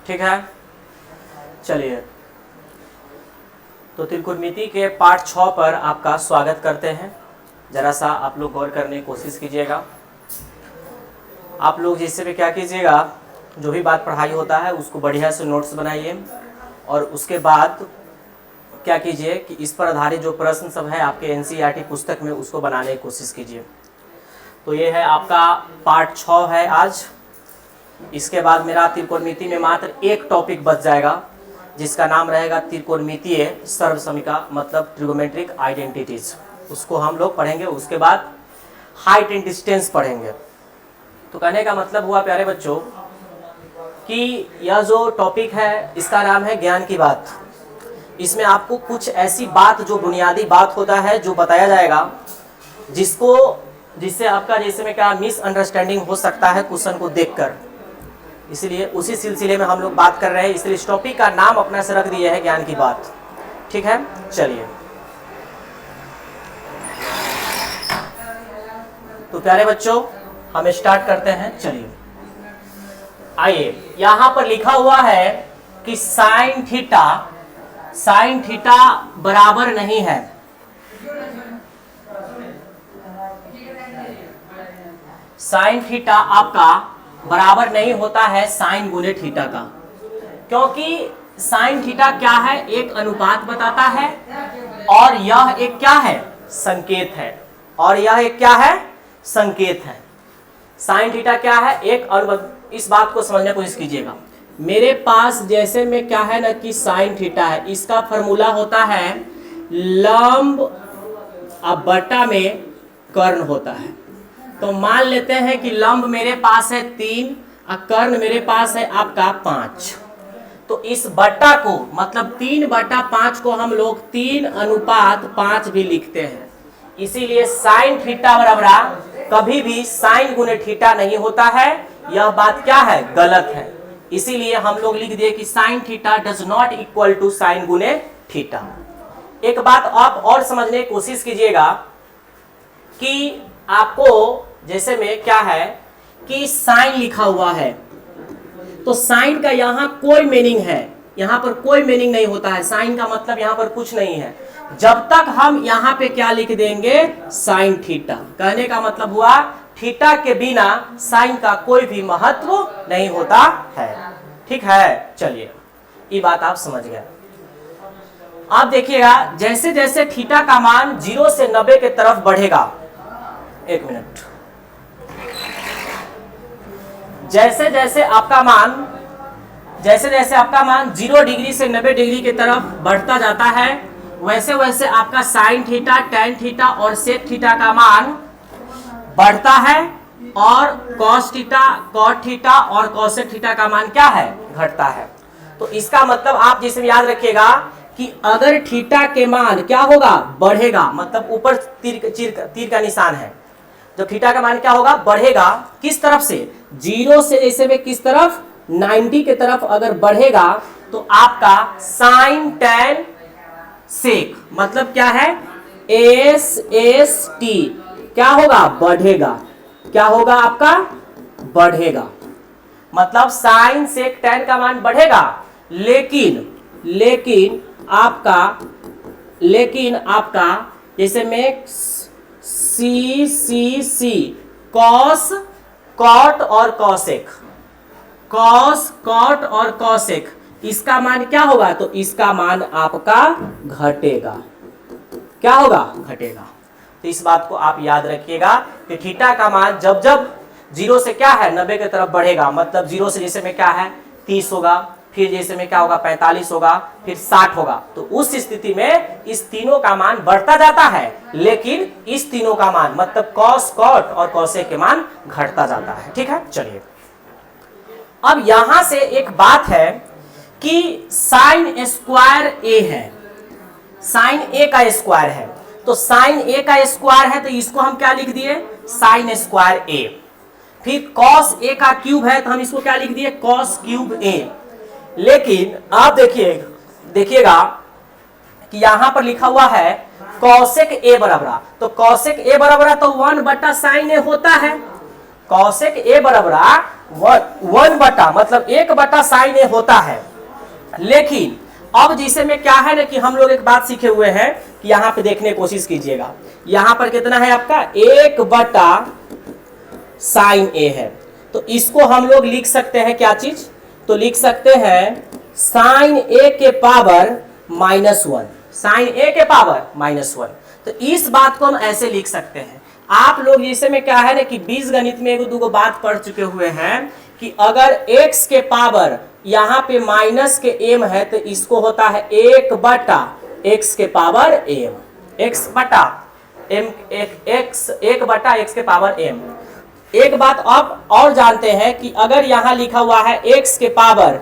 ठीक है, चलिए तो त्रिकोणमिति के पाठ 6 पर आपका स्वागत करते हैं। जरा सा आप लोग गौर करने की कोशिश कीजिएगा। आप लोग जैसे भी क्या कीजिएगा, जो भी बात पढ़ाई होता है उसको बढ़िया से नोट्स बनाइए और उसके बाद क्या कीजिए कि इस पर आधारित जो प्रश्न सब है आपके एनसीईआरटी पुस्तक में उसको बनाने की कोशिश कीजिए। तो ये है आपका पार्ट 6 है आज। इसके बाद मेरा त्रिकोणमिति में मात्र एक टॉपिक बच जाएगा जिसका नाम रहेगा त्रिकोणमितीय सर्वसमीका, मतलब ट्रिगोमेट्रिक आइडेंटिटीज। उसको हम लोग पढ़ेंगे। उसके बाद हाइट एंड डिस्टेंस पढ़ेंगे। तो कहने का मतलब हुआ प्यारे बच्चों कि यह जो टॉपिक है इसका नाम है ज्ञान की बात। इसमें आपको कुछ ऐसी बात जो बुनियादी बात होता है जो बताया जाएगा जिससे आपका जैसे में क्या मिसअंडरस्टैंडिंग हो सकता है क्वेश्चन को देखकर। इसलिए उसी सिलसिले में हम लोग बात कर रहे हैं। इसलिए इस टॉपिक का नाम अपना से रख दिए है ज्ञान की बात। ठीक है, चलिए तो प्यारे बच्चों हम स्टार्ट करते हैं। चलिए आइए, यहां पर लिखा हुआ है कि साइन थीटा बराबर नहीं है। साइन थीटा आपका बराबर नहीं होता है साइन गुने थीटा का, क्योंकि साइन थीटा क्या है, एक अनुपात बताता है और यह एक क्या है, संकेत है। और यह एक क्या है, संकेत है। साइन थीटा क्या है, एक अनुपात। इस बात को समझने की कोशिश कीजिएगा। मेरे पास जैसे में क्या है ना कि साइन थीटा है, इसका फॉर्मूला होता है लंब अब बटा में कर्ण होता है। तो मान लेते हैं कि लंब मेरे पास है 3 और कर्ण मेरे पास है आपका 5। तो इस बटा को मतलब 3/5 को हम लोग 3:5 भी लिखते हैं। इसीलिए साइन थीटा बराबर कभी भी साइन गुने थीटा नहीं होता है। यह बात क्या है, गलत है। इसीलिए हम लोग लिख दिए कि sine theta does not equal to sine गुने थीटा। एक बात आप और समझने की कोशिश कीजिएगा कि आपको जैसे में क्या है कि साइन लिखा हुआ है, तो साइन का यहां कोई मीनिंग है, यहां पर कोई मीनिंग नहीं होता है। साइन का मतलब यहां पर कुछ नहीं है जब तक हम यहां पे क्या लिख देंगे, साइन थीटा। कहने का मतलब हुआ थीटा के बिना साइन का कोई भी महत्व नहीं होता है। ठीक है, चलिए ये बात आप समझ गए। आप देखिएगा जैसे जैसे थीटा का मान 0 से 90 के तरफ बढ़ेगा, एक मिनट, जैसे जैसे आपका मान 0 डिग्री से 90 डिग्री की तरफ बढ़ता जाता है, वैसे वैसे आपका साइन थीटा, टैन थीटा और सेक थीटा का मान बढ़ता है और कॉस थीटा, कॉट थीटा और कॉसेक थीटा का मान क्या है, घटता है। तो इसका मतलब आप जिसमें याद रखिएगा कि अगर थीटा के मान क्या होगा, बढ़ेगा, मतलब ऊपर तीर का निशान है, तो थीटा का मान क्या होगा, बढ़ेगा। किस तरफ से, 0 से जैसे में किस तरफ, 90 के तरफ अगर बढ़ेगा तो आपका साइन टैन सेक मतलब क्या है, SST क्या होगा, बढ़ेगा। क्या होगा आपका, बढ़ेगा। मतलब साइन सेक टैन का मान बढ़ेगा, लेकिन आपका जैसे में CC कॉस कॉट और कॉसेक, कॉस कॉट और कॉसेक, इसका मान क्या होगा, तो इसका मान आपका घटेगा। क्या होगा, घटेगा। तो इस बात को आप याद रखिएगा कि थीटा का मान जब 0 से क्या है 90 की तरफ बढ़ेगा, मतलब 0 से जैसे में क्या है 30 होगा, फिर जैसे में क्या होगा 45 होगा, फिर 60 होगा। तो उस स्थिति में इस तीनों का मान बढ़ता जाता है, लेकिन इस तीनों का मान मतलब कॉस कॉट और कॉसेक के मान घटता जाता है। ठीक है, चलिए अब यहां से एक बात है कि साइन स्क्वायर ए है, साइन ए का स्क्वायर है। तो साइन ए का स्क्वायर है तो इसको हम क्या लिख दिए, साइन स्क्वायर ए। फिर कॉस ए का क्यूब है तो हम इसको क्या लिख दिए, कॉस क्यूब ए। लेकिन आप देखिएगा कि यहां पर लिखा हुआ है कॉसेक ए बराबर, तो कॉसेक ए बराबर तो 1/sin ए होता है। कॉसेक ए बराबर वन बटा मतलब 1 बटा साइन ए होता है। लेकिन अब जिसे में क्या है ना कि हम लोग एक बात सीखे हुए हैं कि यहां पे देखने की कोशिश कीजिएगा, यहां पर कितना है आपका 1 बटा साइन ए है। तो इसको हम लोग लिख सकते हैं क्या चीज, तो लिख सकते हैं साइन ए के पावर -1, साइन ए के पावर -1। तो इस बात को हम ऐसे लिख सकते हैं। आप लोग जैसे में क्या है ना कि बीज गणित में एक दो बात पढ़ चुके हुए हैं कि अगर x के पावर यहां पे माइनस के m है तो इसको होता है 1 बटा x के पावर m, x बटा m, एक बटा x के पावर m। एक बात आप और जानते हैं कि अगर यहां लिखा हुआ है x के पावर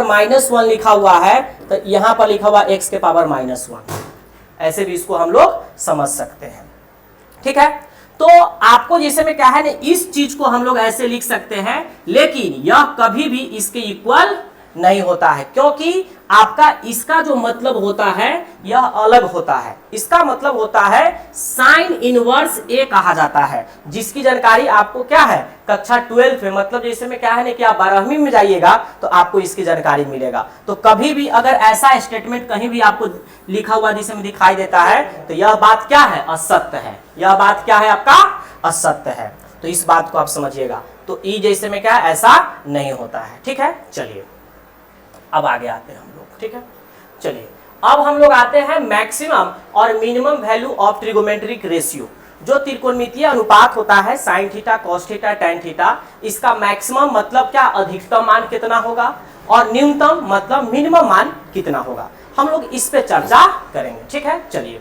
-1 लिखा हुआ है तो यहां पर लिखा हुआ x के पावर -1, ऐसे भी इसको हम लोग समझ सकते हैं। ठीक है, तो आपको जैसे में क्या है ना इस चीज को हम लोग ऐसे लिख सकते हैं, लेकिन यह कभी भी इसके इक्वल नहीं होता है, क्योंकि आपका इसका जो मतलब होता है यह अलग होता है। इसका मतलब होता है साइन इनवर्स ए कहा जाता है, जिसकी जानकारी आपको क्या है कक्षा 12 में, मतलब जैसे में क्या है ना कि आप 12वीं में जाइएगा तो आपको इसकी जानकारी मिलेगा। तो कभी भी अगर ऐसा स्टेटमेंट कहीं भी आपको लिखा हुआ जिसे में दिखाई देता है तो यह बात क्या है, असत्य है। यह बात क्या है आपका, असत्य है। तो इस बात को आप समझिएगा। तो ई जैसे में क्या ऐसा नहीं होता है। ठीक है, चलिए अब आगे आते हैं हम लोग। ठीक है, चलिए अब हम लोग आते हैं मैक्सिमम और minimum value of trigonometric ratio. जो त्रिकोणमितीय अनुपात होता है sine theta, cos theta, tan theta, इसका मैक्सिमम मतलब क्या अधिकतम मान कितना होगा और न्यूनतम मतलब मिनिमम मान कितना होगा, हम लोग इस पे चर्चा करेंगे। ठीक है, चलिए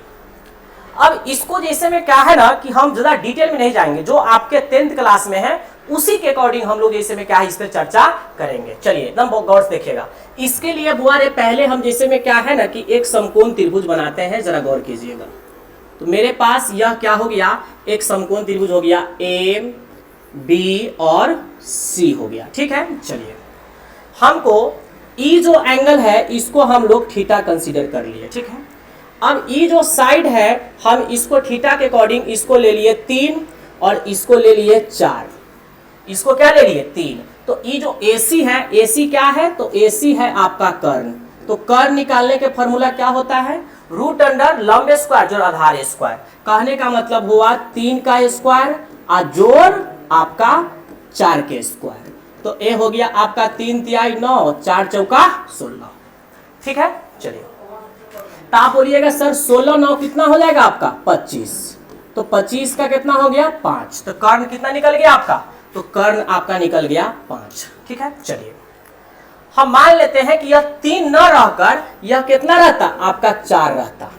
अब इसको जैसे में क्या है ना कि हम ज्यादा डिटेल में नहीं जाएंगे, जो आपके 10th क्लास में है उसी के अकॉर्डिंग हम लोग जैसे में क्या है इस पे चर्चा करेंगे। चलिए एकदम गौर से देखिएगा। इसके लिए बुआ रे पहले हम जैसे में क्या है ना कि एक समकोण त्रिभुज बनाते हैं, जरा गौर कीजिएगा। तो मेरे पास यह क्या हो गया, एक समकोण त्रिभुज हो गया ए बी और सी हो गया। ठीक है, चलिए हमको ई जो एंगल है इसको हम लोग थीटा कंसीडर कर लिए। ठीक है, अब ई जो साइड है हम इसको थीटा के अकॉर्डिंग इसको ले लिए 3 और इसको ले लिए 4, इसको क्या ले लिए 3। तो ई जो AC है, AC क्या है, तो AC है आपका कर्ण। तो कर्ण निकालने के फॉर्मूला क्या होता है, रूट अंडर लंब स्क्वायर जोड़ आधार स्क्वायर। कहने का मतलब हुआ 3 का स्क्वायर और जोड़ आपका 4 के स्क्वायर। तो ए हो गया आपका 3 तिहाई 9, 4 चौका 16। ठीक है, चलिए तो आप बोलिएगा सर 16 9 कितना हो जाएगा आपका 25। तो 25 का कितना हो गया 5। तो कर्ण कितना निकल गया आपका, तो कर्ण आपका निकल गया 5। ठीक है, चलिए हम मान लेते हैं कि यह 3 न रहकर यह कितना रहता आपका 4 रहता।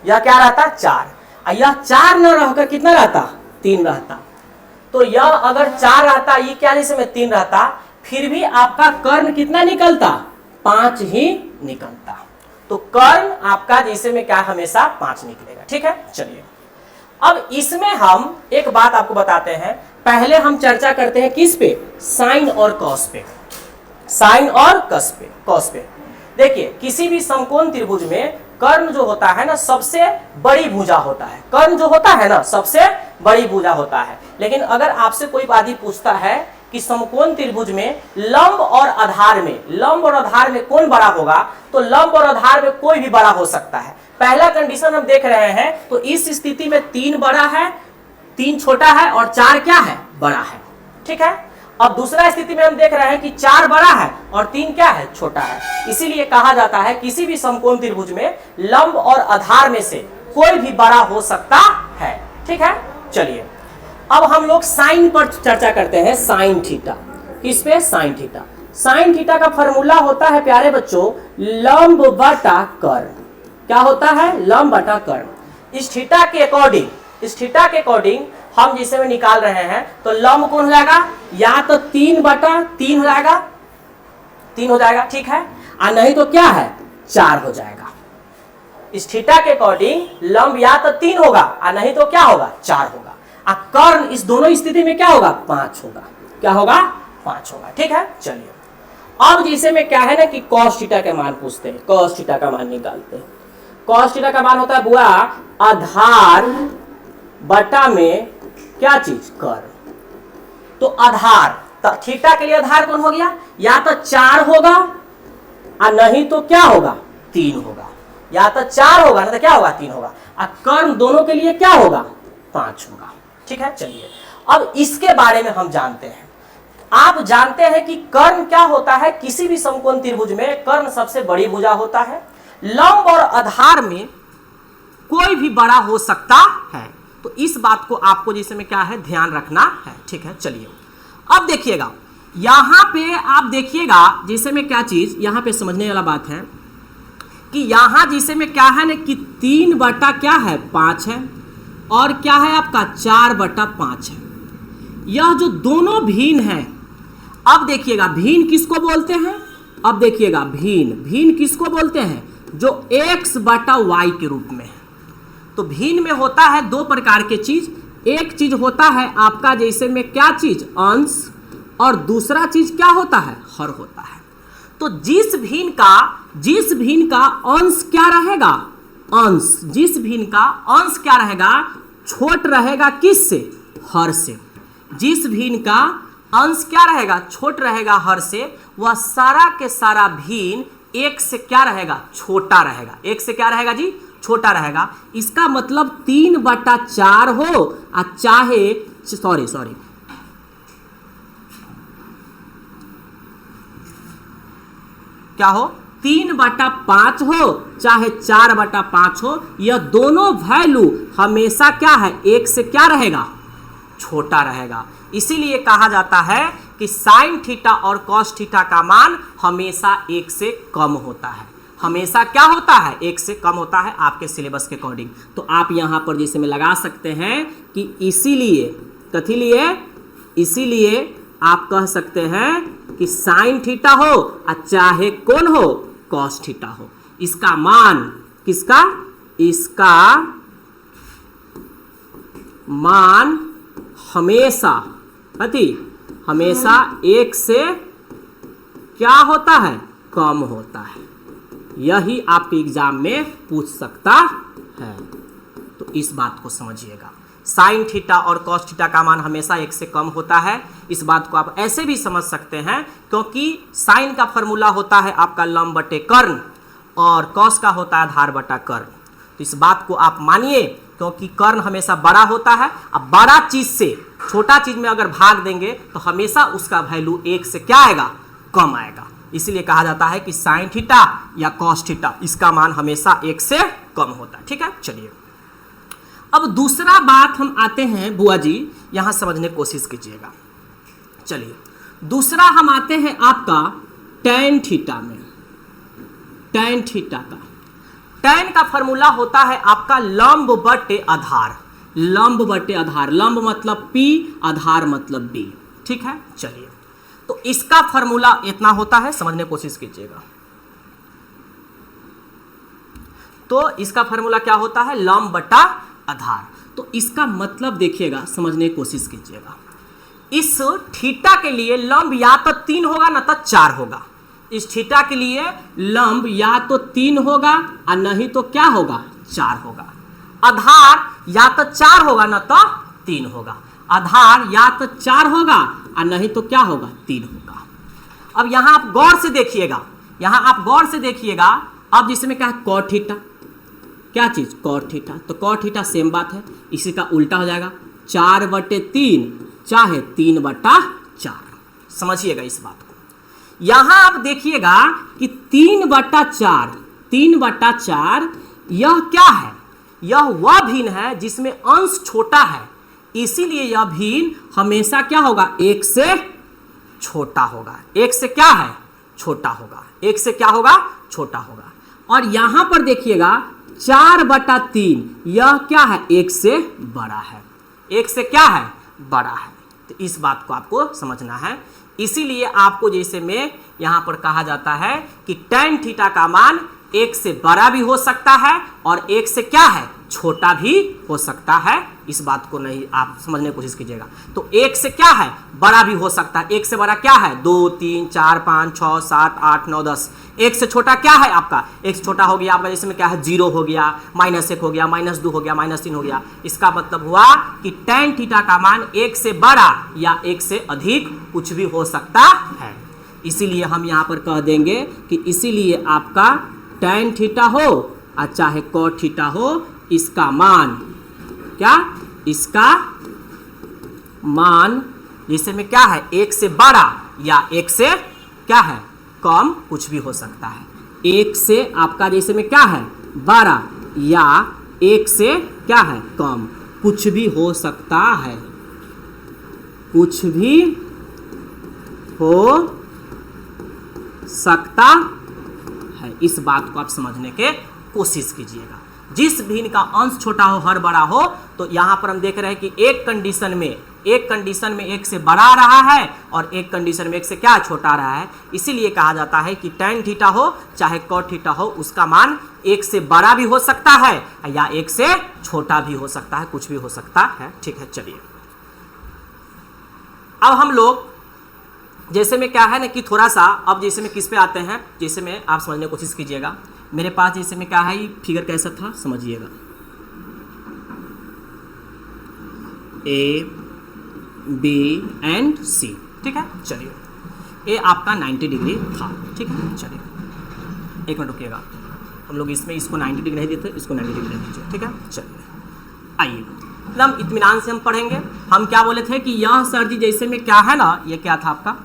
यह क्या रहता 4, और यह 4 न रहकर कितना रहता 3 रहता। तो यह अगर 4 रहता, ये क्या जैसे में 3 रहता, फिर भी आपका कर्ण कितना निकलता 5 ही निकलता। तो कर्ण आपका जैसे में क्या हमेशा 5 निकलेगा। ठीक है, चलिए अब इसमें हम एक बात आपको बताते हैं। पहले हम चर्चा करते हैं किस पे, साइन और कॉस पे। साइन और कॉस पे देखिए किसी भी समकोण त्रिभुज में कर्ण जो होता है ना सबसे बड़ी भुजा होता है। कर्ण जो होता है ना सबसे बड़ी भुजा होता है। लेकिन अगर आपसे कोई वादी पूछता है कि समकोण त्रिभुज में लंब और आधार में कौन बड़ा होगा, तो लंब और आधार में कोई भी बड़ा हो सकता है। पहला कंडीशन हम देख रहे हैं, तो इस स्थिति में 3 बड़ा है, 3 छोटा है और 4 क्या है बड़ा है। ठीक है, अब दूसरा स्थिति में हम देख रहे हैं कि 4 बड़ा है और 3 क्या है छोटा है। इसीलिए कहा जाता है किसी भी समकोण त्रिभुज में लंब और आधार में से कोई भी बड़ा हो सकता है। ठीक है, चलिए अब हम लोग साइन पर चर्चा करते हैं। साइन थीटा, किस पे, साइन थीटा। साइन थीटा का फॉर्मूला होता है प्यारे बच्चों लंब बटा कर्ण। क्या होता है, लंब बटा कर्ण। इस थीटा के अकॉर्डिंग हम जिसे में निकाल रहे हैं, तो लंब कौन हो जाएगा, या तो 3 बटा 3 हो जाएगा, 3 हो जाएगा। ठीक है, और नहीं तो क्या है 4 हो जाएगा। इस थीटा के अकॉर्डिंग लंब या तो 3 होगा और नहीं तो क्या होगा 4 होगा। और कर्ण इस दोनों स्थिति में क्या होगा 5 होगा। क्या होगा 5 होगा। ठीक है, चलिए अब जैसे में क्या है ना कि cos थीटा का मान पूछते हैं, cos थीटा का मान निकालते हैं। cos थीटा का मान होता है बुआ आधार बटा में क्या चीज, कर्ण। तो आधार, थीटा के लिए आधार कौन हो गया, या तो 4 होगा और नहीं तो क्या होगा 3 होगा, या तो 4 होगा ना तो क्या होगा 3 होगा, और कर्ण दोनों के लिए क्या होगा 5 होगा। ठीक है, चलिए अब इसके बारे में हम जानते हैं। आप जानते हैं कि कर्ण क्या होता है, किसी भी समकोण त्रिभुज में कर्ण सबसे बड़ी भुजा होता है। लंब और आधार में कोई भी बड़ा हो सकता है, तो इस बात को आपको जैसे में क्या है ध्यान रखना है। ठीक है, चलिए अब देखिएगा, यहां पे आप देखिएगा जैसे में क्या चीज यहां पे समझने वाला बात है कि यहां जैसे में क्या है ना कि 3/5 है और क्या है आपका 4/5 है। यह जो दोनों भिन्न है, अब देखिएगा भिन्न किसको बोलते हैं, अब देखिएगा भिन्न किसको बोलते हैं, जो x/y के रूप में है। तो भिन्न में होता है 2 प्रकार के चीज, एक चीज होता है आपका जैसे में क्या चीज अंश, और दूसरा चीज क्या होता है हर होता है। तो जिस भिन्न का अंश क्या रहेगा, अंश, जिस भिन्न का अंश क्या रहेगा छोट रहेगा किससे, हर से। जिस भिन्न का अंश क्या रहेगा छोट रहेगा हर से, वह सारा के सारा भिन्न एक से क्या रहेगा छोटा रहेगा, एक से क्या रहेगा जी छोटा रहेगा। इसका मतलब 3/4 हो और चाहे सॉरी क्या हो 3/5 हो चाहे 4/5 हो, यह दोनों वैल्यू हमेशा क्या है एक से क्या रहेगा छोटा रहेगा। इसीलिए कहा जाता है कि साइन थीटा और कॉस थीटा का मान हमेशा 1 से कम होता है, हमेशा क्या होता है 1 से कम होता है आपके सिलेबस के अकॉर्डिंग। तो आप यहां पर जैसे में लगा सकते हैं कि इसीलिए कथी लिए, इसीलिए आप कह सकते हैं कि साइन थीटा हो और चाहे कौन हो कॉस थीटा हो, इसका मान किसका, इसका मान हमेशा 1 से क्या होता है कम होता है। यही आपके एग्जाम में पूछ सकता है, तो इस बात को समझिएगा। साइन थीटा और कॉस थीटा का मान हमेशा 1 से कम होता है। इस बात को आप ऐसे भी समझ सकते हैं क्योंकि साइन का फॉर्मूला होता है आपका लंब बटे कर्ण और कॉस का होता है आधार बटा कर्ण। तो इस बात को आप मानिए क्योंकि कर्ण हमेशा बड़ा होता है। अब बड़ा चीज से छोटा चीज में अगर भाग देंगे तो हमेशा उसका वैल्यू 1 से क्या आएगा कम आएगा। इसीलिए कहा जाता है कि साइन थीटा या कॉस थीटा इसका मान हमेशा 1 से कम होता है। ठीक है, चलिए अब दूसरा बात हम आते हैं, बुआ जी यहां समझने की कोशिश कीजिएगा। चलिए दूसरा हम आते हैं आपका टैन थीटा में। टैन थीटा का टैन का फॉर्मूला होता है आपका लंब बटे आधार, लंब बटे आधार, लंब मतलब P, आधार मतलब B। ठीक है, चलिए तो इसका फॉर्मूला इतना होता है, समझने की कोशिश कीजिएगा। तो इसका फॉर्मूला क्या होता है लंब बटा आधार। तो इसका मतलब देखिएगा, समझने की कोशिश कीजिएगा। इस थीटा के लिए लंब या तो 3 होगा ना तो 4 होगा। इस थीटा के लिए लंब या तो 3 होगा और नहीं तो क्या होगा 4 होगा। आधार या तो 4 होगा ना तो 3 होगा। आधार या तो 4 होगा और नहीं तो क्या होगा 3 होगा। अब यहां आप गौर से देखिएगा, यहां आप गौर से देखिएगा। अब जिसमें क्या है कॉट थीटा, क्या चीज कॉट थीटा, तो कॉट थीटा सेम बात है, इसी का उल्टा हो जाएगा 4/3 चाहे 3/4। समझिएगा इस बात को। यहां आप देखिएगा कि 3/4 यह क्या है, यह वह भिन्न है जिसमें अंश छोटा है, इसीलिए यह भिन्न हमेशा क्या होगा 1 से छोटा होगा। 1 से क्या है छोटा होगा, 1 से क्या होगा छोटा होगा। और यहां पर देखिएगा 4/3 यह क्या है 1 से बड़ा है, 1 से क्या है बड़ा है। तो इस बात को आपको समझना है। इसीलिए आपको जैसे में यहां पर कहा जाता है कि tan थीटा का मान 1 से बड़ा भी हो सकता है और 1 से क्या है छोटा भी हो सकता है। इस बात को नहीं आप समझने की कोशिश कीजिएगा। तो 1 से क्या है, बड़ा भी हो सकता है। 1 से बड़ा क्या है, 2 3 4 5 6 7 8 9 10। 1 से छोटा क्या है आपका, 1 से छोटा हो गया आपका जैसे में क्या है, 0 हो गया, -1 हो गया, -2 हो गया, -3 हो गया। इसका मतलब हुआ कि tan थीटा का मान 1 से बड़ा या 1 से अधिक कुछ भी हो सकता है। इसीलिए हम यहाँ पर कह देंगे कि इसीलिए आपका tan थीटा हो और चाहे cot थीटा हो, इसका मान क्या, इसका मान जैसे में क्या है, 1 से बड़ा या 1 से क्या है, कम कुछ भी हो सकता है। 1 से आपका जैसे में क्या है, बड़ा या 1 से क्या है, कम कुछ भी हो सकता है, कुछ भी हो सकता है। इस बात को आप समझने के कोशिश कीजिएगा। जिस भिन्न का अंश छोटा हो हर बड़ा हो, तो यहाँ पर हम देख रहे हैं कि एक कंडीशन में 1 से बड़ा रहा है और एक कंडीशन में 1 से क्या, छोटा रहा है। इसीलिए कहा जाता है कि tan थीटा हो चाहे cot थीटा हो, उसका मान 1 से बड़ा भी हो सकता है या 1 से छोटा भी हो सकता है, कुछ भी हो सकता है। ठीक है, चलिए अब हम लोग जैसे में क्या है ना कि थोड़ा सा अब जैसे में किस पे आते हैं, जैसे में आप समझने की कोशिश कीजिएगा। मेरे पास जैसे में क्या है, ये फिगर कैसा था समझिएगा, A B एंड C। ठीक है, चलिए A आपका 90 डिग्री था। ठीक है, चलिए एक मिनट रुकिएगा, हम लोग इसमें इसको 90 डिग्री नहीं देते, इसको 90 डिग्री दीजिए। ठीक है, चलिए आइए एकदम इत्मीनान से हम पढ़ेंगे। हम क्या बोले थे कि यह सर जी जैसे में क्या है ना, ये क्या था आपका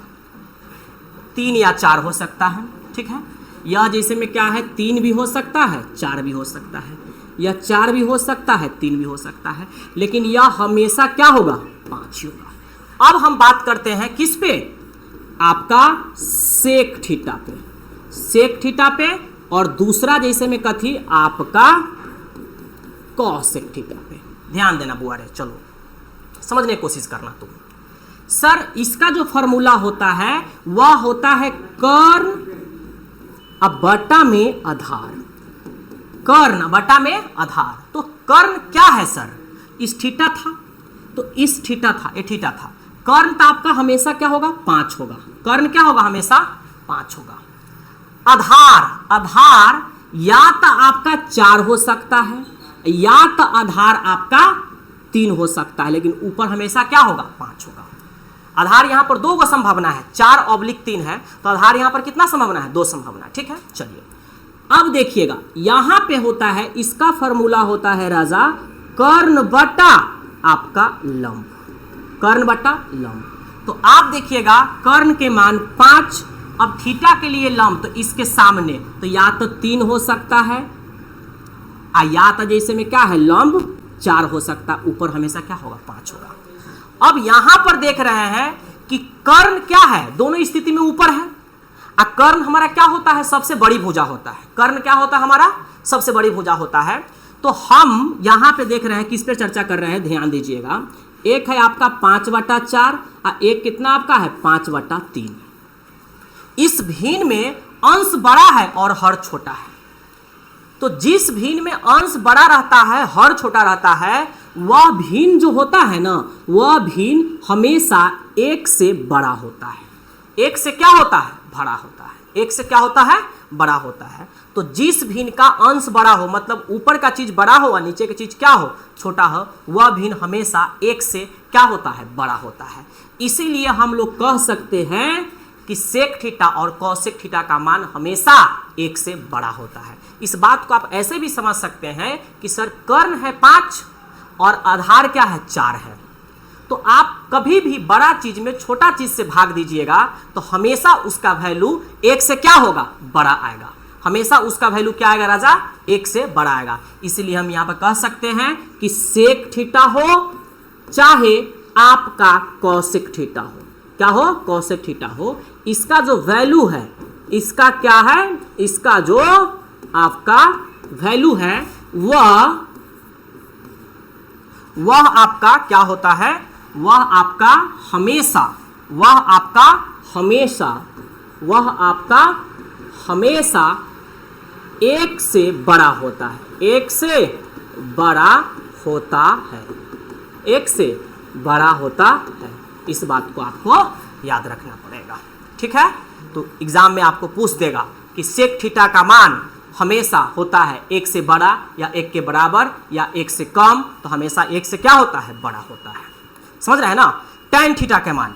3 या 4 हो सकता है। ठीक है, यह जैसे में क्या है, 3 भी हो सकता है, 4 भी हो सकता है, या 4 भी हो सकता है, 3 भी हो सकता है, लेकिन यह हमेशा क्या होगा, 5 ही होगा। अब हम बात करते हैं किस पे, आपका सेक थीटा पे, सेक थीटा पे, और दूसरा जैसे में कथी, आपका कॉसेक थीटा पे। ध्यान देना बुआ रे, चलो समझने की कोशिश करना तुम। सर इसका जो फॉर्मूला होता है वह होता है कर्ण अब बटा में आधार, कर्ण बटा में आधार। तो कर्ण क्या है सर, इस थीटा था तो इस थीटा था, ये थीटा था। कर्ण तो आपका हमेशा क्या होगा, 5 होगा। कर्ण क्या होगा, हमेशा 5 होगा। आधार, आधार या तो आपका 4 हो सकता है या तो आधार आपका 3 हो सकता है, लेकिन ऊपर हमेशा क्या होगा, 5 होगा। आधार यहां पर 2 संभावना है, 4/3 है, तो आधार यहां पर कितना संभावना है, 2 संभावना। ठीक है, चलिए अब देखिएगा यहां पे होता है, इसका फॉर्मूला होता है राजा कर्ण बटा आपका लंब, कर्ण बटा लंब। तो आप देखिएगा कर्ण के मान 5, अब थीटा के लिए लंब, तो इसके सामने तो या तो 3 हो सकता है या तो जैसे में क्या है, लंब 4 हो सकता है, ऊपर हमेशा क्या होगा, 5 होगा। अब यहां पर देख रहे हैं कि कर्ण क्या है, दोनों स्थिति में ऊपर है। कर्ण हमारा क्या होता है, सबसे बड़ी भुजा होता है। कर्ण क्या होता है, हमारा सबसे बड़ी भुजा होता है। तो हम यहां पे देख रहे हैं, किस पे चर्चा कर रहे हैं, ध्यान दीजिएगा। एक है आपका 5/4 और एक कितना आपका है, 5/3। इस भिन्न में अंश बड़ा है और हर छोटा है। तो जिस भिन्न में अंश बड़ा रहता है, हर छोटा रहता है, वह भिन्न जो होता है ना, वह भिन्न हमेशा 1 से बड़ा होता है। 1 से क्या होता है, बड़ा होता है। 1 से क्या होता है, बड़ा होता है। तो जिस भिन्न का अंश बड़ा हो, मतलब ऊपर का चीज बड़ा हो और नीचे की चीज क्या हो, छोटा हो, वह भिन्न हमेशा 1 से क्या होता है, बड़ा होता है। इसीलिए हम लोग कह सकते हैं कि सेक थीटा और कॉसेक थीटा का मान हमेशा 1 से बड़ा होता है। इस बात को आप ऐसे भी समझ सकते हैं कि सर कर्ण है 5 और आधार क्या है, 4 है। तो आप कभी भी बड़ा चीज में छोटा चीज से भाग दीजिएगा तो हमेशा उसका वैल्यू 1 से क्या होगा, बड़ा आएगा। हमेशा उसका वैल्यू क्या आएगा राजा, 1 से बड़ा आएगा। इसीलिए हम यहाँ पर कह सकते हैं कि सेक थीटा हो चाहे आपका कॉसेक थीटा हो, क्या हो, कॉसेक थीटा हो, इसका जो वैल्यू है, इसका क्या है, इसका जो आपका वैल्यू है वह आपका क्या होता है, वह आपका हमेशा 1 से बड़ा होता है, 1 से बड़ा होता है, एक से बड़ा होता है। इस बात को आपको याद रखना पड़ेगा, ठीक है। तो एग्जाम में आपको पूछ देगा कि सेक थीटा का मान हमेशा होता है एक से बड़ा या एक के बराबर या एक से कम, तो हमेशा एक से क्या होता है, बड़ा होता है। समझ रहे हैं ना। tan थीटा का मान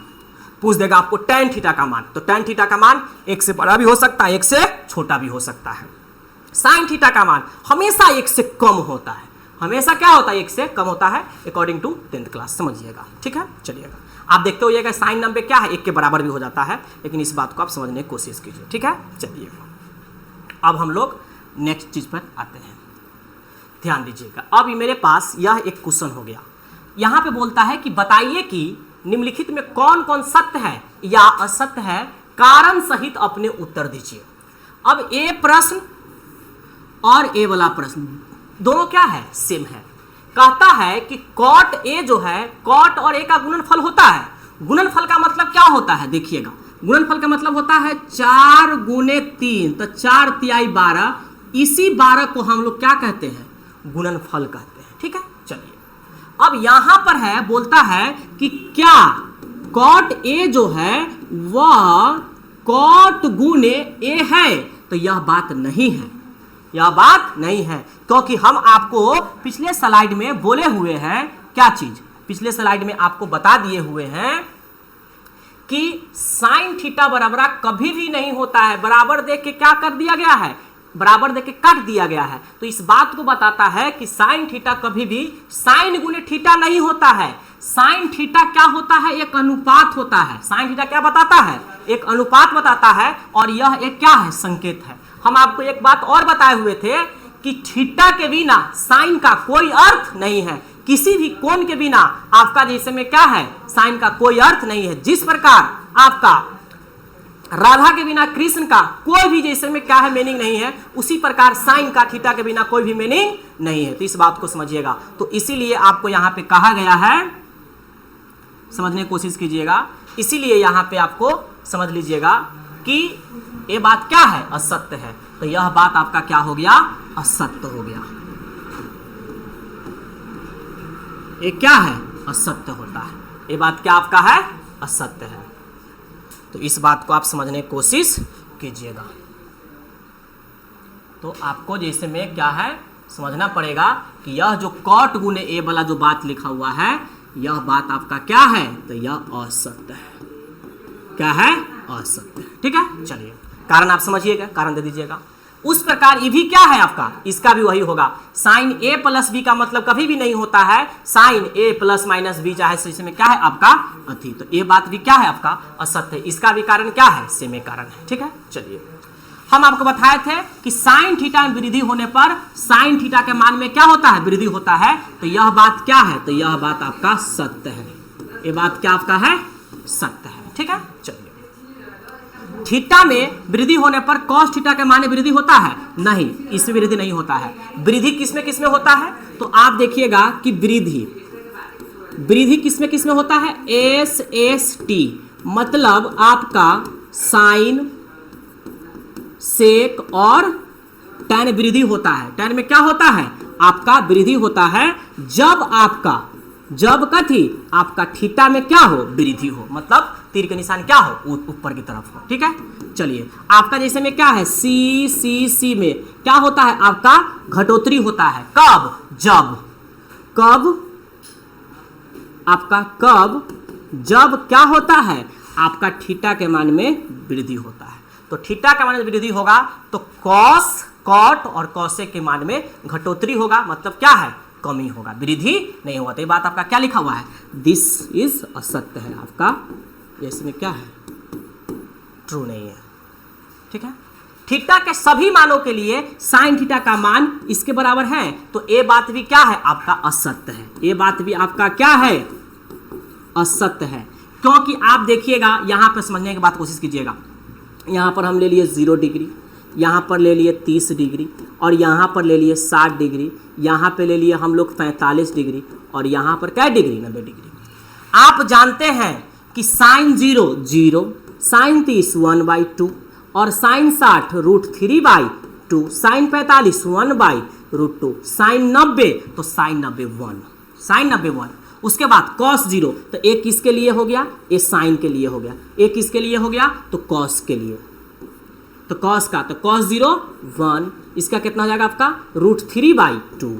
पूछ देगा आपको, tan थीटा का मान, तो tan थीटा का मान एक से बड़ा भी हो सकता है, एक से छोटा भी हो सकता है। sin थीटा का मान हमेशा एक से कम होता है, हमेशा क्या होता है, एक से कम होता है, अकॉर्डिंग टू 10th क्लास, समझिएगा, ठीक है। चलिएगा आप देखते होइएगा साइन नंबर क्या है, एक के बराबर भी हो जाता है, लेकिन इस बात को आप समझने की कोशिश कीजिए, ठीक है। चलिए अब हम लोग नेक्स्ट चीज पर आते हैं, ध्यान दीजिएगा। अब मेरे पास यह एक क्वेश्चन हो गया, यहाँ पे बोलता है कि बताइए कि निम्नलिखित में कौन कौन सत्य है या असत्य है, कारण सहित अपने उत्तर दीजिए। अब ए प्रश्न और ए वाला प्रश्न दोनों क्या है, सेम है। कहता है कि कॉट ए जो है, कॉट और ए का गुणनफल होता है। गुणनफल का मतलब क्या होता है, देखिएगा, गुणनफल का मतलब होता है 4 गुने 3, तो 4 तिहाई 12, इसी 12 को हम लोग क्या कहते हैं, गुणनफल कहते हैं, ठीक है। चलिए अब यहां पर है, बोलता है कि क्या कॉट ए जो है वह कॉट गुने ए है, तो यह बात नहीं है, यह बात नहीं है, क्योंकि हम आपको पिछले स्लाइड में बोले हुए हैं, क्या चीज, पिछले स्लाइड में आपको बता दिए हुए हैं कि साइन थीटा बराबर कभी भी नहीं होता है, बराबर देख के क्या कर दिया गया है, बराबर देख के काट दिया गया है। तो इस बात को बताता है कि साइन थीटा कभी भी साइन गुने थीटा नहीं होता है। साइन थीटा क्या होता है, एक अनुपात होता है। साइन थीटा क्या बताता है, एक अनुपात बताता है, और यह एक क्या है, संकेत है। हम आपको एक बात और बताए हुए थे कि थीटा के बिना साइन का कोई अर्थ नहीं है, किसी भी कोण के बिना आपका जैसे में क्या है, साइन का कोई अर्थ नहीं है। जिस प्रकार आपका राधा के बिना कृष्ण का कोई भी जैसे में क्या है, मीनिंग नहीं है, उसी प्रकार साइन का थीटा के बिना कोई भी मीनिंग नहीं है। तो इस बात को समझिएगा। तो इसीलिए आपको यहां पे कहा गया है, समझने की कोशिश कीजिएगा, इसीलिए यहां पे आपको समझ लीजिएगा कि ये बात क्या है, असत्य है। तो यह बात आपका क्या हो गया, असत्य हो गया। ये क्या है, असत्य होता है, ये बात क्या आपका है, असत्य है। तो इस बात को आप समझने की कोशिश कीजिएगा। तो आपको जैसे में क्या है, समझना पड़ेगा कि यह जो कॉट गुने ए वाला जो बात लिखा हुआ है, यह बात आपका क्या है, तो यह असत्य है। क्या है, असत्य है, ठीक है। चलिए कारण आप समझिएगा, कारण दे दीजिएगा। उस प्रकार ये भी क्या है आपका, इसका भी वही होगा। साइन ए प्लस बी का मतलब कभी भी नहीं होता है साइन ए प्लस माइनस बी, चाहे इसमें क्या है आपका अथी। तो ये बात भी क्या है आपका असत्य है, इसका भी कारण क्या है, सेम कारण है, ठीक है। चलिए हम आपको बताए थे कि साइन थीटा में वृद्धि होने पर साइन थीटा के मान में क्या होता है, वृद्धि होता है। तो यह बात क्या है, तो यह बात आपका सत्य है, ये बात क्या आपका है, सत्य है, ठीक है। चलिए थीटा में वृद्धि होने पर कॉस थीटा के मान में वृद्धि होता है, नहीं, इसमें वृद्धि नहीं होता है। वृद्धि किसमें किसमें होता है, तो आप देखिएगा कि वृद्धि किसमें किसमें होता है, एस एस टी, मतलब आपका साइन, सेक और tan वृद्धि होता है। tan में क्या होता है, आपका वृद्धि होता है जब कथी आपका थीटा में क्या हो, वृद्धि हो, मतलब तीर के निशान क्या हो, ऊपर की तरफ हो, ठीक है। चलिए आपका जैसे में क्या है, सी में क्या होता है, आपका घटोत्तरी होता है। जब क्या होता है, आपका थीटा के मान में वृद्धि होता है। तो थीटा के मान में वृद्धि होगा तो कॉस, कॉट और कॉसेक के मान में घटोत्तरी होगा, मतलब क्या है, कमी होगा, वृद्धि नहीं होगा। तो ये बात आपका क्या लिखा हुआ है, दिस इज असत्य है आपका, इसमें क्या है, ट्रू नहीं है, ठीक है। थीटा के सभी मानों के लिए साइन थीटा का मान इसके बराबर है, तो ये बात भी क्या है, आपका असत्य है, ये बात भी आपका क्या है, असत्य है। क्योंकि आप देखिएगा यहां पर समझने की बात कोशिश कीजिएगा, यहां पर हम ले लिए 0 डिग्री, यहाँ पर ले लिए 30 डिग्री, और यहाँ पर ले लिए 60 डिग्री, यहाँ पे ले लिए हम लोग 45 डिग्री, और यहाँ पर क्या डिग्री, 90 डिग्री। आप जानते हैं कि साइन 0 0, साइन 30 1/2, और साइन 60 √3/2, साइन 45 1/√3, √2, साइन 90 तो साइन 90 1, साइन 90 1। उसके बाद cos 0 तो एक किसके लिए हो गया, ये साइन के लिए हो गया, एक किसके लिए हो गया तो cos के लिए, तो cos का तो cos 0 1, इसका कितना हो जाएगा आपका √3/2,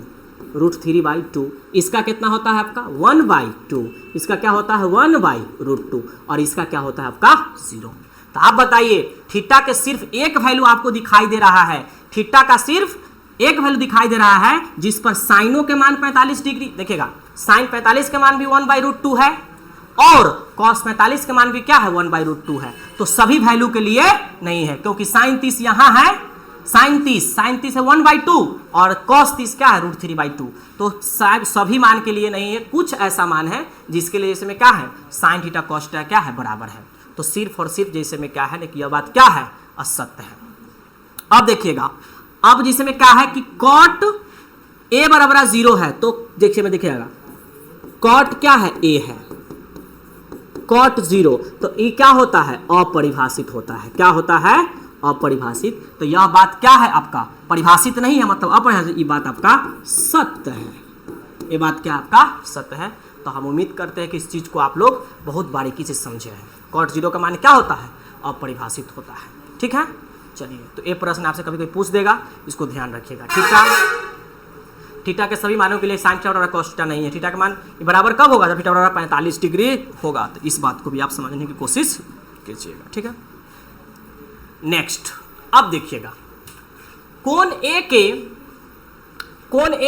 √3/2। इसका कितना होता है आपका 1/2, इसका क्या होता है 1/√2, और इसका क्या होता है आपका 0। तो आप बताइए थीटा के सिर्फ एक वैल्यू आपको दिखाई दे रहा है, थीटा का सिर्फ एक वैल्यू दिखाई दे रहा है जिस पर साइनों के मान 45 डिग्री, देखिएगा साइन 45 के मान भी 1/√2 है और cos 45 के मान भी क्या है 1/√2 है। तो सभी वैल्यू के लिए नहीं है, क्योंकि साइन 30 यहां है, साइन 30 है 1/2 और cos 30 क्या है √3/2। तो सभी मान के लिए नहीं है, कुछ ऐसा मान है जिसके लिए जैसे में क्या है साइन थीटा cos थीटा क्या है बराबर है। तो सिर्फ और सिर्फ जैसे में क्या है ना कि यह बात क्या है असत्य है। अब देखिएगा, अब जैसे में क्या है कि cot a बराबर 0 है, तो देखिए में देखिएगा cot क्या है a है, cot 0 तो ये क्या होता है अपरिभाषित होता है, क्या होता है अपरिभाषित। तो यह बात क्या है आपका परिभाषित नहीं है, मतलब अपरिभाषित, ये बात आपका सत्य है, ये बात क्या आपका सत्य है। तो हम उम्मीद करते हैं कि इस चीज को आप लोग बहुत बारीकी से समझे हैं। cot 0 का मान क्या होता है अपरिभाषित होता है, ठीक है। चलिए, तो ये प्रश्न आपसे कभी कोई पूछ देगा, इसको ध्यान रखिएगा। थीटा के सभी मानों के लिए साइन थीटा बराबर cos थीटा नहीं है। थीटा का मान बराबर कब होगा जब थीटा बराबर 45 डिग्री होगा। तो इस बात को भी आप समझने की कोशिश कीजिएगा, ठीक है। नेक्स्ट, अब देखिएगा कोण ए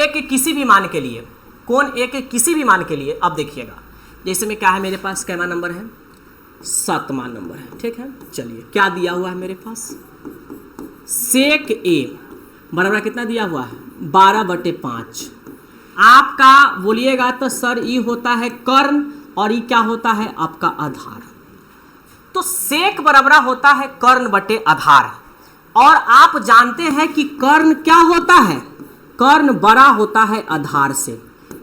के किसी भी मान के लिए, कोण ए के किसी भी मान के लिए, अब देखिएगा जैसे में क्या है मेरे पास कैमा नंबर है 7वां नंबर है, ठीक है। चलिए क्या दिया हुआ है मेरे पास सेक ए बराबर कितना दिया हुआ है 12/5। आपका बोलिएगा तो सर ई होता है कर्ण और ई क्या होता है आपका आधार। तो सेक बराबर होता है कर्ण बटे आधार, और आप जानते हैं कि कर्ण क्या होता है, कर्ण बड़ा होता है आधार से।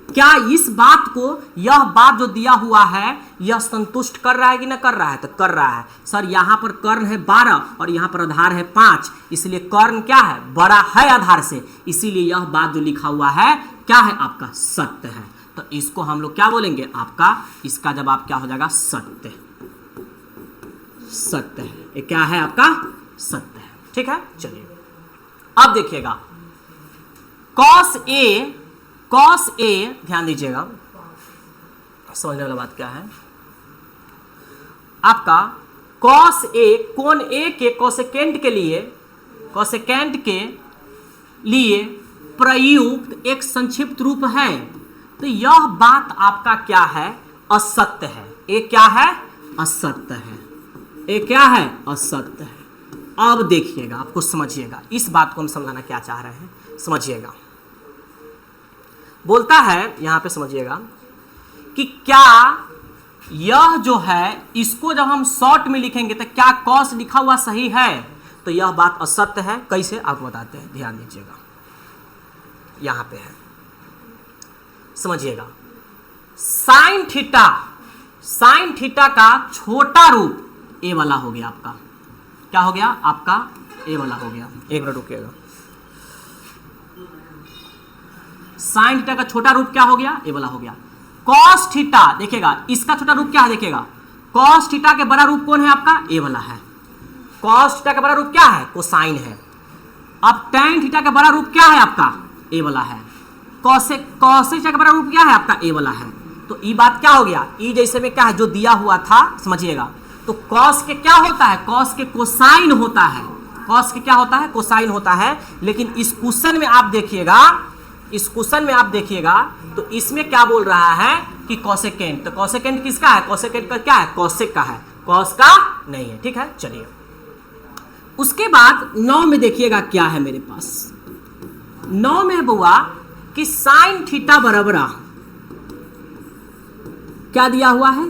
क्या इस बात को, यह बात जो दिया हुआ है यह संतुष्ट कर रहा है कि न कर रहा है, तो कर रहा है। सर यहाँ पर कर्ण है 12 और यहाँ पर आधार है 5, इसलिए कर्ण क्या है बड़ा है आधार से, इसीलिए यह बात जो लिखा हुआ है क्या है आपका सत्य है। तो इसको हम लोग क्या बोलेंगे आपका, इसका जवाब क्या हो जाएगा सत्य, सत्य है, ये क्या है आपका सत्य है, ठीक है। चलिए अब देखिएगा cos a ध्यान दीजिएगा, समझने वाला बात क्या है आपका cos a कोण a के कोसेकेंट के लिए प्रयुक्त एक संक्षिप्त रूप है। तो यह बात आपका क्या है असत्य है, ये क्या है असत्य है, ये क्या है असत्य है। अब देखिएगा, आपको समझिएगा, इस बात को हम समझाना क्या चाह रहे हैं, समझिएगा। बोलता है यहां पे समझिएगा कि क्या यह जो है इसको जब हम शॉर्ट में लिखेंगे तो क्या cos लिखा हुआ सही है, तो यह बात असत्य है। कैसे आपको बताते हैं, ध्यान दीजिएगा, यहां पे है समझिएगा। साइन थीटा का छोटा रूप ए वाला हो गया आपका, क्या हो गया आपका ए वाला हो गया। एक मिनट रुकिएगा, साइन थीटा का छोटा रूप क्या हो गया ए वाला हो गया। cos थीटा देखिएगा, इसका छोटा रूप क्या है देखिएगा, cos थीटा के बड़ा रूप कौन है आपका ए वाला है। cos थीटा का बड़ा रूप क्या है कोसाइन है। अब tan थीटा का बड़ा रूप क्या है आपका ए वाला है। cos थीटा का बड़ा रूप क्या है आपका ए वाला है। तो ये बात क्या हो गया, ई जैसे में क्या है जो दिया हुआ था समझिएगा। तो cos के क्या होता है, cos के कोसाइन होता है, cos के क्या होता है कोसाइन होता है। लेकिन इस क्वेश्चन में आप देखिएगा, इस क्वेश्चन में आप देखिएगा तो इसमें क्या बोल रहा है कि कोसेकेंट। तो कोसेकेंट किसका है, कोसेकेंट का क्या है कोसेक का है, कॉस का नहीं है, ठीक है। चलिए उसके बाद 9 में देखिएगा क्या है मेरे पास, 9 में बुआ कि साइन थीटा बराबर क्या दिया हुआ है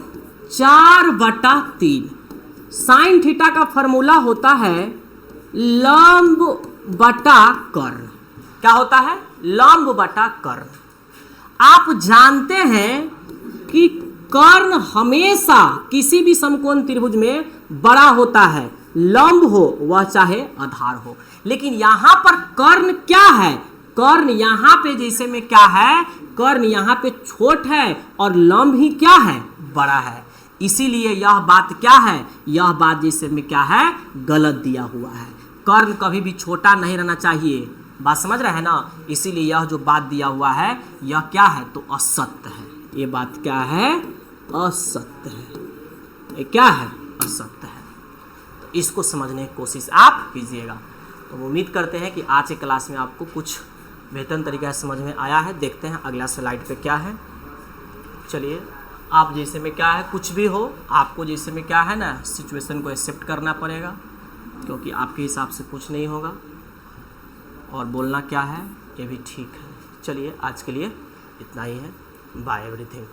4/3। साइन थीटा का फॉर्मूला होता है लंब बटा कर्ण, क्या होता है लंब बटा कर्ण। आप जानते हैं कि कर्ण हमेशा किसी भी समकोण त्रिभुज में बड़ा होता है, लंब हो वह चाहे आधार हो। लेकिन यहां पर कर्ण क्या है कर्ण यहाँ पे जैसे में क्या है, कर्ण यहाँ पे छोट है और लंब ही क्या है, बड़ा है, इसीलिए यह बात क्या है, यह बात जैसे में क्या है, गलत दिया हुआ है। कर्ण कभी भी छोटा नहीं रहना चाहिए, बात समझ रहे हैं ना, इसीलिए यह जो बात दिया हुआ है यह क्या है, तो असत्य है। ये बात क्या है, असत्य है, ये क्या है, असत्य है। तो इसको समझने की कोशिश आप कीजिएगा। तो उम्मीद करते हैं कि आज के क्लास में आपको कुछ बेहतर तरीके से समझ में आया है। देखते हैं अगला स्लाइड पे क्या है। चलिए, आप जैसे में क्या है, कुछ भी हो आपको जैसे में क्या है ना, सिचुएशन को एक्सेप्ट करना पड़ेगा, क्योंकि आपके हिसाब से कुछ नहीं होगा और बोलना क्या है ये भी ठीक है। चलिए, आज के लिए इतना ही है। Bye everything.